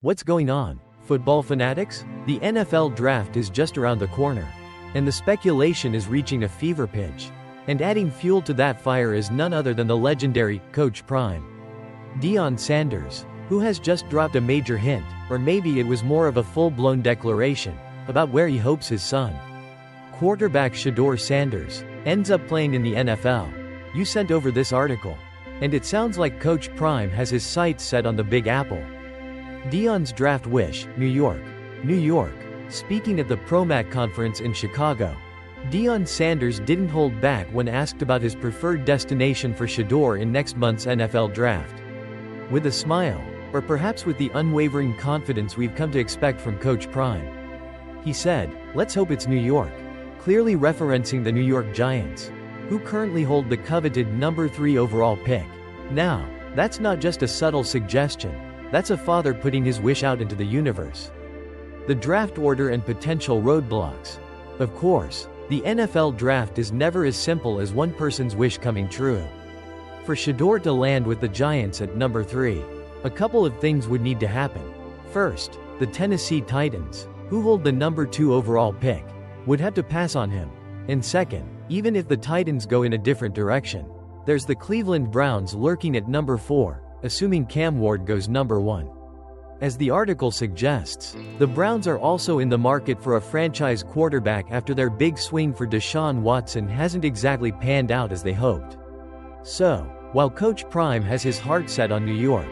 What's going on, football fanatics? The NFL draft is just around the corner, and the speculation is reaching a fever pitch. And adding fuel to that fire is none other than the legendary Coach Prime, Deion Sanders, who has just dropped a major hint, or maybe it was more of a full-blown declaration, about where he hopes his son, quarterback Shedeur Sanders, ends up playing in the NFL. You sent over this article, and it sounds like Coach Prime has his sights set on the Big Apple. Deion's draft wish, New York. New York. Speaking at the ProMac conference in Chicago, Deion Sanders didn't hold back when asked about his preferred destination for Shedeur in next month's NFL draft. With a smile, or perhaps with the unwavering confidence we've come to expect from Coach Prime, he said, "Let's hope it's New York," clearly referencing the New York Giants, who currently hold the coveted number 3 overall pick. Now, that's not just a subtle suggestion, that's a father putting his wish out into the universe. The draft order and potential roadblocks. Of course, the NFL draft is never as simple as one person's wish coming true. For Shedeur to land with the Giants at number 3, a couple of things would need to happen. First, the Tennessee Titans, who hold the number 2 overall pick, would have to pass on him. And second, even if the Titans go in a different direction, there's the Cleveland Browns lurking at number 4, assuming Cam Ward goes number 1. As the article suggests, the Browns are also in the market for a franchise quarterback after their big swing for Deshaun Watson hasn't exactly panned out as they hoped. So, while Coach Prime has his heart set on New York,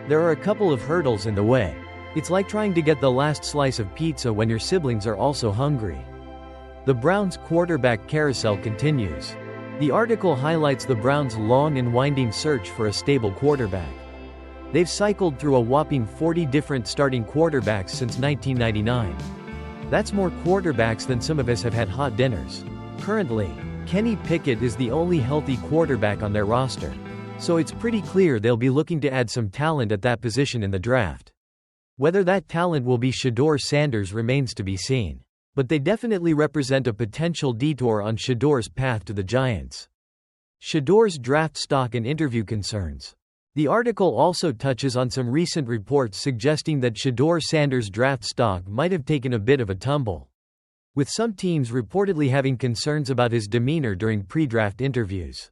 there are a couple of hurdles in the way. It's like trying to get the last slice of pizza when your siblings are also hungry. The Browns' quarterback carousel continues. The article highlights the Browns' long and winding search for a stable quarterback. They've cycled through a whopping 40 different starting quarterbacks since 1999. That's more quarterbacks than some of us have had hot dinners. Currently, Kenny Pickett is the only healthy quarterback on their roster, so it's pretty clear they'll be looking to add some talent at that position in the draft. Whether that talent will be Shedeur Sanders remains to be seen, but they definitely represent a potential detour on Shedeur's path to the Giants. Shedeur's draft stock and interview concerns. The article also touches on some recent reports suggesting that Shedeur Sanders' draft stock might have taken a bit of a tumble, with some teams reportedly having concerns about his demeanor during pre-draft interviews.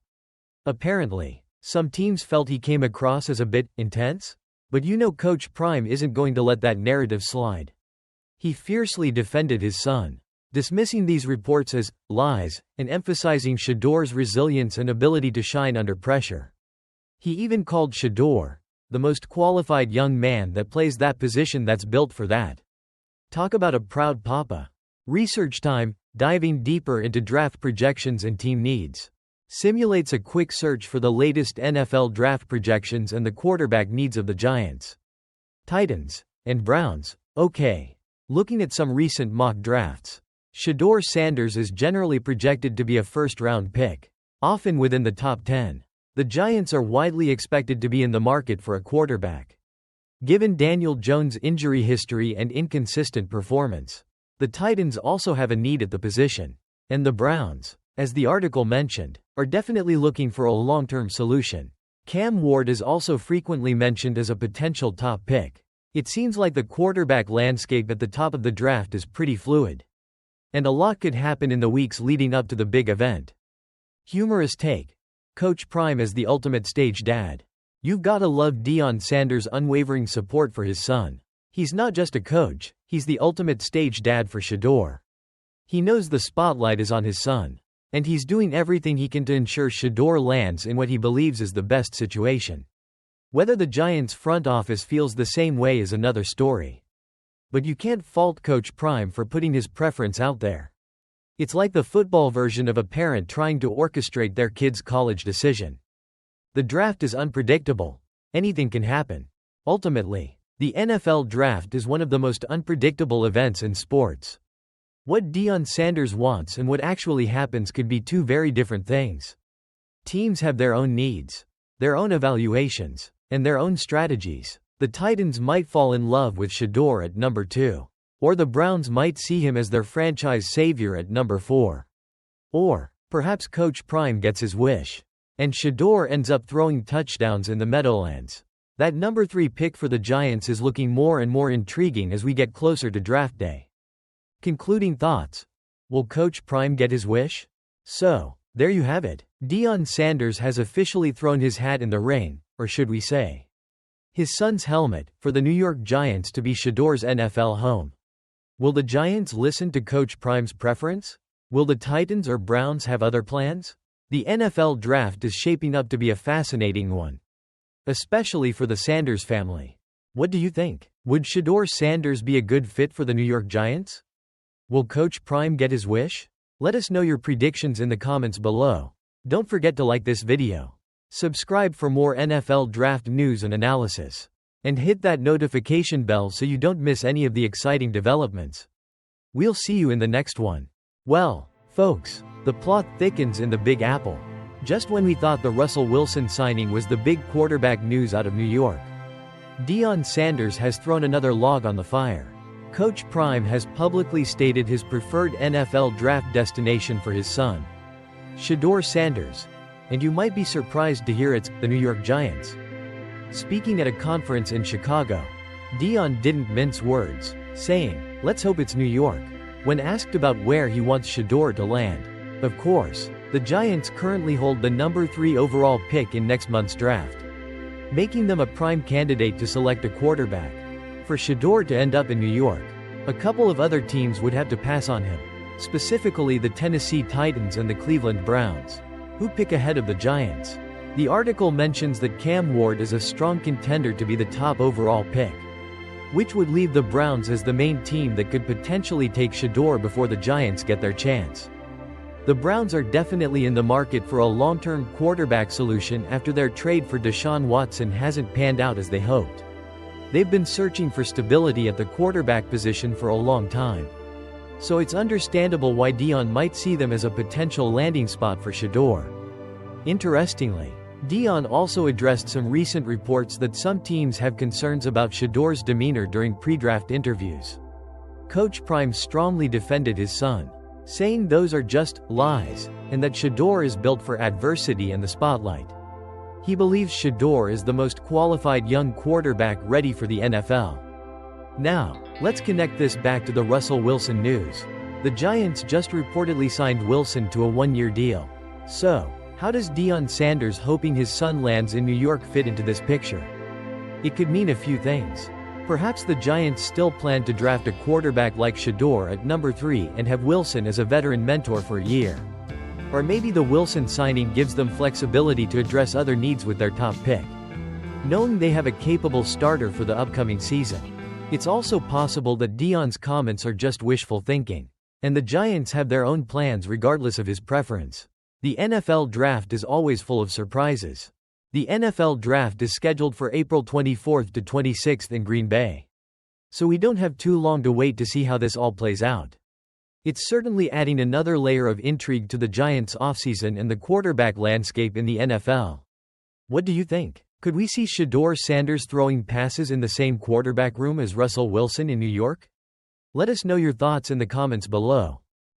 Apparently, some teams felt he came across as a bit intense, but Coach Prime isn't going to let that narrative slide. He fiercely defended his son, dismissing these reports as lies and emphasizing Shedeur's resilience and ability to shine under pressure. He even called Shedeur the most qualified young man that plays that position that's built for that. Talk about a proud papa. Research time, diving deeper into draft projections and team needs. Simulates a quick search for the latest NFL draft projections and the quarterback needs of the Giants, Titans, and Browns. Okay. Looking at some recent mock drafts, Shedeur Sanders is generally projected to be a first-round pick, often within the top 10. The Giants are widely expected to be in the market for a quarterback, given Daniel Jones' injury history and inconsistent performance. The Titans also have a need at the position, and the Browns, as the article mentioned, are definitely looking for a long-term solution. Cam Ward is also frequently mentioned as a potential top pick. It seems like the quarterback landscape at the top of the draft is pretty fluid, and a lot could happen in the weeks leading up to the big event. Humorous take. Coach Prime as the ultimate stage dad. You've gotta love Deion Sanders' unwavering support for his son. He's not just a coach, he's the ultimate stage dad for Shedeur. He knows the spotlight is on his son, and he's doing everything he can to ensure Shedeur lands in what he believes is the best situation. Whether the Giants' front office feels the same way is another story. But you can't fault Coach Prime for putting his preference out there. It's like the football version of a parent trying to orchestrate their kid's college decision. The draft is unpredictable. Anything can happen. Ultimately, the NFL draft is one of the most unpredictable events in sports. What Deion Sanders wants and what actually happens could be two very different things. Teams have their own needs, their own evaluations, and their own strategies. The Titans might fall in love with Shedeur at number 2. Or the Browns might see him as their franchise savior at number 4. Or, perhaps Coach Prime gets his wish, and Shedeur ends up throwing touchdowns in the Meadowlands. That number 3 pick for the Giants is looking more and more intriguing as we get closer to draft day. Concluding thoughts. Will Coach Prime get his wish? So, there you have it. Deion Sanders has officially thrown his hat in the ring, or should we say, his son's helmet, for the New York Giants to be Shedeur's NFL home. Will the Giants listen to Coach Prime's preference? Will the Titans or Browns have other plans? The NFL draft is shaping up to be a fascinating one, especially for the Sanders family. What do you think? Would Shedeur Sanders be a good fit for the New York Giants? Will Coach Prime get his wish? Let us know your predictions in the comments below. Don't forget to like this video, subscribe for more NFL draft news and analysis, and hit that notification bell so you don't miss any of the exciting developments. We'll see you in the next one. Well, folks, the plot thickens in the Big Apple. Just when we thought the Russell Wilson signing was the big quarterback news out of New York, Deion Sanders has thrown another log on the fire. Coach Prime has publicly stated his preferred NFL draft destination for his son, Shedeur Sanders, and you might be surprised to hear it's the New York Giants. Speaking at a conference in Chicago, Deion didn't mince words, saying, "Let's hope it's New York," when asked about where he wants Shedeur to land. Of course, the Giants currently hold the number 3 overall pick in next month's draft, making them a prime candidate to select a quarterback. For Shedeur to end up in New York, a couple of other teams would have to pass on him, specifically the Tennessee Titans and the Cleveland Browns, who pick ahead of the Giants. The article mentions that Cam Ward is a strong contender to be the top overall pick, which would leave the Browns as the main team that could potentially take Shedeur before the Giants get their chance. The Browns are definitely in the market for a long-term quarterback solution after their trade for Deshaun Watson hasn't panned out as they hoped. They've been searching for stability at the quarterback position for a long time, so it's understandable why Deion might see them as a potential landing spot for Shedeur. Interestingly, Deion also addressed some recent reports that some teams have concerns about Shedeur's demeanor during pre-draft interviews. Coach Prime strongly defended his son, saying those are just lies, and that Shedeur is built for adversity and the spotlight. He believes Shedeur is the most qualified young quarterback ready for the NFL. Now, let's connect this back to the Russell Wilson news. The Giants just reportedly signed Wilson to a 1-year deal. So, how does Deion Sanders hoping his son lands in New York fit into this picture? It could mean a few things. Perhaps the Giants still plan to draft a quarterback like Shedeur at number 3 and have Wilson as a veteran mentor for a year. Or maybe the Wilson signing gives them flexibility to address other needs with their top pick, knowing they have a capable starter for the upcoming season. It's also possible that Deion's comments are just wishful thinking, and the Giants have their own plans regardless of his preference. The NFL draft is always full of surprises. The NFL draft is scheduled for April 24th to 26th in Green Bay, so we don't have too long to wait to see how this all plays out. It's certainly adding another layer of intrigue to the Giants' offseason and the quarterback landscape in the NFL. What do you think? Could we see Shedeur Sanders throwing passes in the same quarterback room as Russell Wilson in New York? Let us know your thoughts in the comments below.